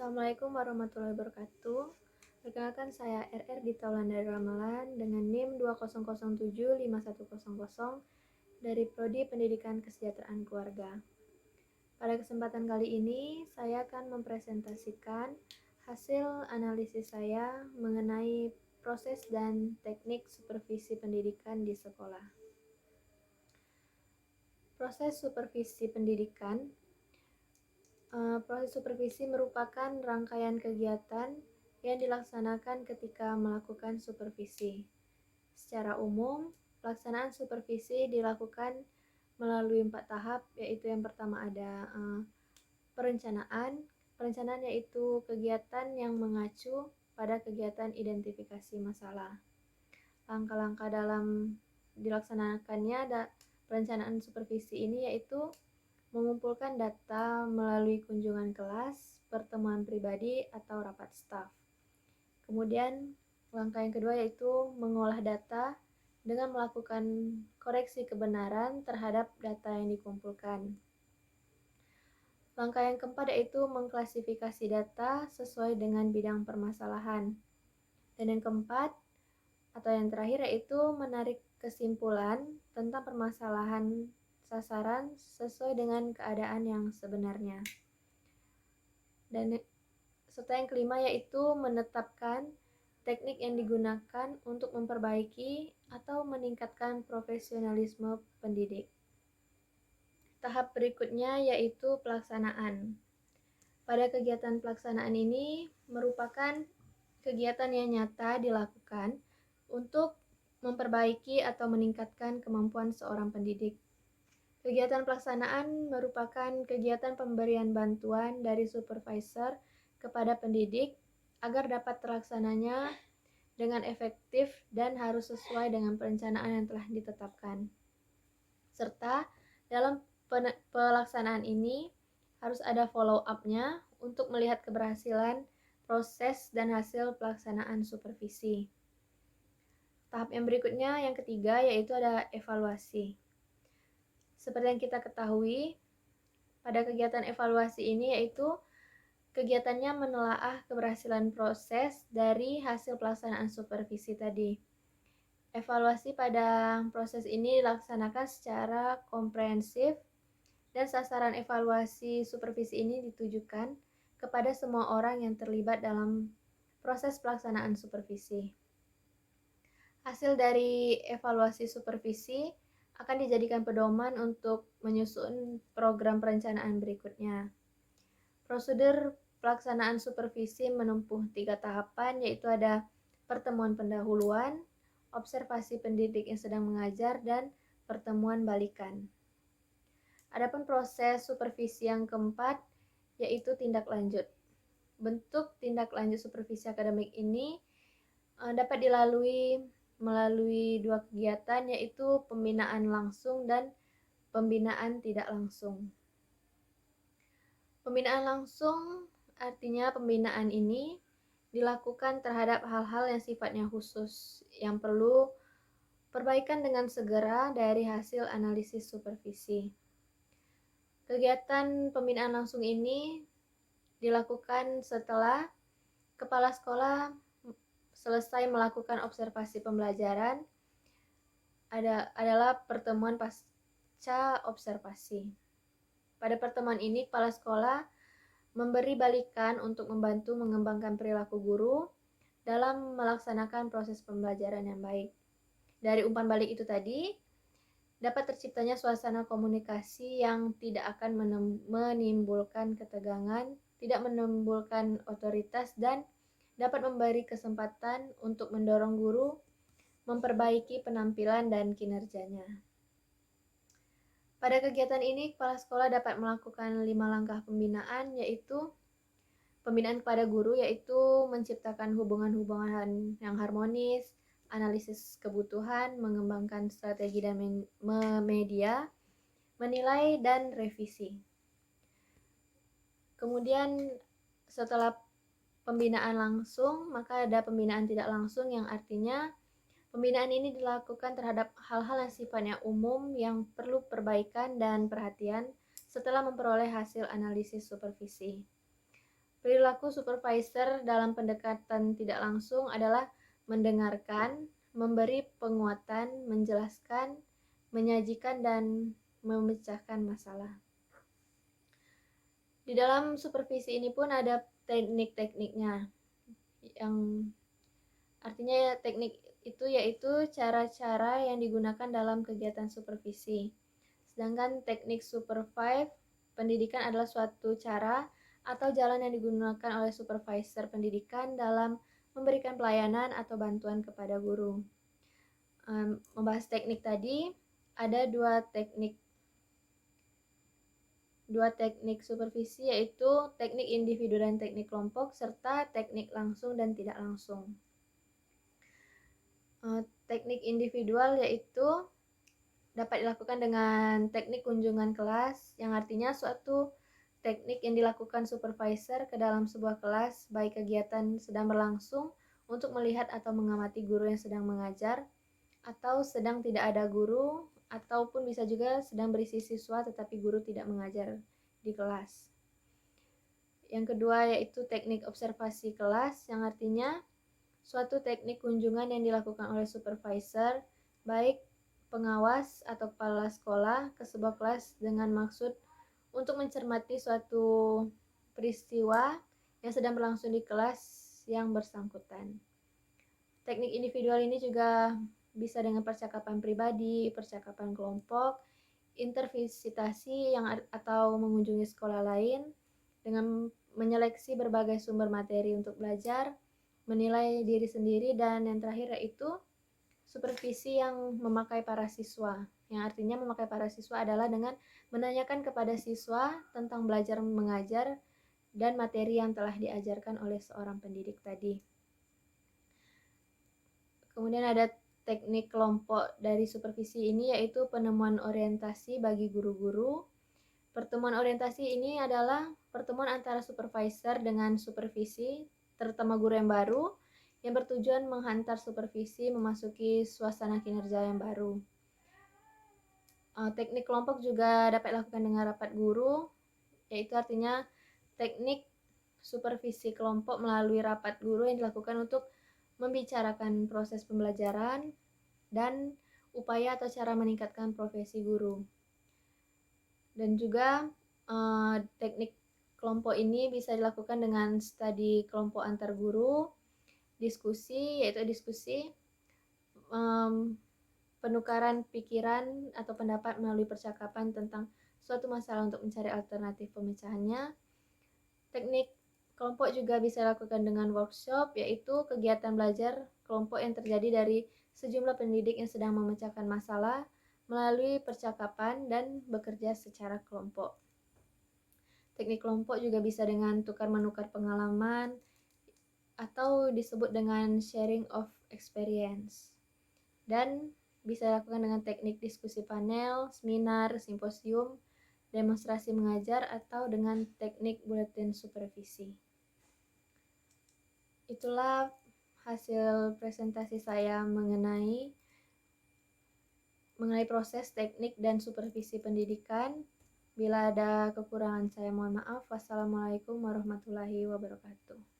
Assalamualaikum warahmatullahi wabarakatuh. Perkenalkan saya RR di Taulandari Ramalan dengan NIM 20075100 dari Prodi Pendidikan Kesejahteraan Keluarga. Pada kesempatan kali ini, saya akan mempresentasikan hasil analisis saya mengenai proses dan teknik supervisi pendidikan di sekolah. Proses supervisi pendidikan. Proses supervisi merupakan rangkaian kegiatan yang dilaksanakan ketika melakukan supervisi. Secara umum, pelaksanaan supervisi dilakukan melalui 4 tahap, yaitu yang pertama ada perencanaan. Perencanaan yaitu kegiatan yang mengacu pada kegiatan identifikasi masalah. Langkah-langkah dalam dilaksanakannya perencanaan supervisi ini yaitu mengumpulkan data melalui kunjungan kelas, pertemuan pribadi, atau rapat staf. Kemudian, langkah yang kedua yaitu mengolah data dengan melakukan koreksi kebenaran terhadap data yang dikumpulkan. Langkah yang keempat yaitu mengklasifikasi data sesuai dengan bidang permasalahan. Dan yang keempat, atau yang terakhir yaitu menarik kesimpulan tentang permasalahan sasaran sesuai dengan keadaan yang sebenarnya. Dan serta yang kelima yaitu menetapkan teknik yang digunakan untuk memperbaiki atau meningkatkan profesionalisme pendidik. Tahap berikutnya yaitu pelaksanaan. Pada kegiatan pelaksanaan ini merupakan kegiatan yang nyata dilakukan untuk memperbaiki atau meningkatkan kemampuan seorang pendidik. Kegiatan pelaksanaan merupakan kegiatan pemberian bantuan dari supervisor kepada pendidik agar dapat terlaksananya dengan efektif dan harus sesuai dengan perencanaan yang telah ditetapkan. Serta dalam pelaksanaan ini harus ada follow up-nya untuk melihat keberhasilan proses dan hasil pelaksanaan supervisi. Tahap yang berikutnya, yang ketiga, yaitu ada evaluasi. Seperti yang kita ketahui, pada kegiatan evaluasi ini yaitu kegiatannya menelaah keberhasilan proses dari hasil pelaksanaan supervisi tadi. Evaluasi pada proses ini dilaksanakan secara komprehensif dan sasaran evaluasi supervisi ini ditujukan kepada semua orang yang terlibat dalam proses pelaksanaan supervisi. Hasil dari evaluasi supervisi akan dijadikan pedoman untuk menyusun program perencanaan berikutnya. Prosedur pelaksanaan supervisi menempuh 3 tahapan, yaitu ada pertemuan pendahuluan, observasi pendidik yang sedang mengajar, dan pertemuan balikan. Adapun proses supervisi yang keempat, yaitu tindak lanjut. Bentuk tindak lanjut supervisi akademik ini dapat dilalui melalui 2 kegiatan, yaitu pembinaan langsung dan pembinaan tidak langsung. Pembinaan langsung artinya pembinaan ini dilakukan terhadap hal-hal yang sifatnya khusus, yang perlu perbaikan dengan segera dari hasil analisis supervisi. Kegiatan pembinaan langsung ini dilakukan setelah kepala sekolah selesai melakukan observasi pembelajaran, adalah pertemuan pasca observasi. Pada pertemuan ini, kepala sekolah memberi balikan untuk membantu mengembangkan perilaku guru dalam melaksanakan proses pembelajaran yang baik. Dari umpan balik itu tadi, dapat terciptanya suasana komunikasi yang tidak akan menimbulkan ketegangan, tidak menimbulkan otoritas, dan dapat memberi kesempatan untuk mendorong guru memperbaiki penampilan dan kinerjanya. Pada kegiatan ini, kepala sekolah dapat melakukan 5 langkah pembinaan, yaitu pembinaan kepada guru, yaitu menciptakan hubungan-hubungan yang harmonis, analisis kebutuhan, mengembangkan strategi dan media, menilai, dan revisi. Kemudian setelah pembinaan langsung, maka ada pembinaan tidak langsung, yang artinya pembinaan ini dilakukan terhadap hal-hal yang sifatnya umum yang perlu perbaikan dan perhatian setelah memperoleh hasil analisis supervisi. Perilaku supervisor dalam pendekatan tidak langsung adalah mendengarkan, memberi penguatan, menjelaskan, menyajikan, dan memecahkan masalah. Di dalam supervisi ini pun ada teknik-tekniknya, yang artinya teknik itu yaitu cara-cara yang digunakan dalam kegiatan supervisi. Sedangkan teknik supervise pendidikan adalah suatu cara atau jalan yang digunakan oleh supervisor pendidikan dalam memberikan pelayanan atau bantuan kepada guru. Membahas teknik tadi, ada dua teknik supervisi, yaitu teknik individu dan teknik kelompok, serta teknik langsung dan tidak langsung. Teknik individual yaitu dapat dilakukan dengan teknik kunjungan kelas, yang artinya suatu teknik yang dilakukan supervisor ke dalam sebuah kelas, baik kegiatan sedang berlangsung untuk melihat atau mengamati guru yang sedang mengajar, atau sedang tidak ada guru, ataupun bisa juga sedang berisi siswa tetapi guru tidak mengajar di kelas. Yang kedua yaitu teknik observasi kelas, yang artinya suatu teknik kunjungan yang dilakukan oleh supervisor, baik pengawas atau kepala sekolah, ke sebuah kelas dengan maksud untuk mencermati suatu peristiwa yang sedang berlangsung di kelas yang bersangkutan. Teknik individual ini juga bisa dengan percakapan pribadi, percakapan kelompok, intervisitasi atau mengunjungi sekolah lain dengan menyeleksi berbagai sumber materi untuk belajar, menilai diri sendiri, dan yang terakhir yaitu supervisi yang memakai para siswa. Yang artinya memakai para siswa adalah dengan menanyakan kepada siswa tentang belajar mengajar dan materi yang telah diajarkan oleh seorang pendidik tadi. Kemudian ada teknik kelompok dari supervisi ini, yaitu penemuan orientasi bagi guru-guru. Pertemuan orientasi ini adalah pertemuan antara supervisor dengan supervisi, terutama guru yang baru, yang bertujuan menghantar supervisi memasuki suasana kinerja yang baru. Teknik kelompok juga dapat dilakukan dengan rapat guru, yaitu artinya teknik supervisi kelompok melalui rapat guru yang dilakukan untuk membicarakan proses pembelajaran dan upaya atau cara meningkatkan profesi guru. Dan juga teknik kelompok ini bisa dilakukan dengan studi kelompok antar guru, diskusi, yaitu diskusi, penukaran pikiran atau pendapat melalui percakapan tentang suatu masalah untuk mencari alternatif pemecahannya. Teknik kelompok juga bisa dilakukan dengan workshop, yaitu kegiatan belajar kelompok yang terjadi dari sejumlah pendidik yang sedang memecahkan masalah melalui percakapan dan bekerja secara kelompok. Teknik kelompok juga bisa dengan tukar-menukar pengalaman atau disebut dengan sharing of experience. Dan bisa dilakukan dengan teknik diskusi panel, seminar, simposium, demonstrasi mengajar, atau dengan teknik buletin supervisi. Itulah hasil presentasi saya mengenai proses teknik dan supervisi pendidikan. Bila ada kekurangan saya mohon maaf. Wassalamualaikum warahmatullahi wabarakatuh.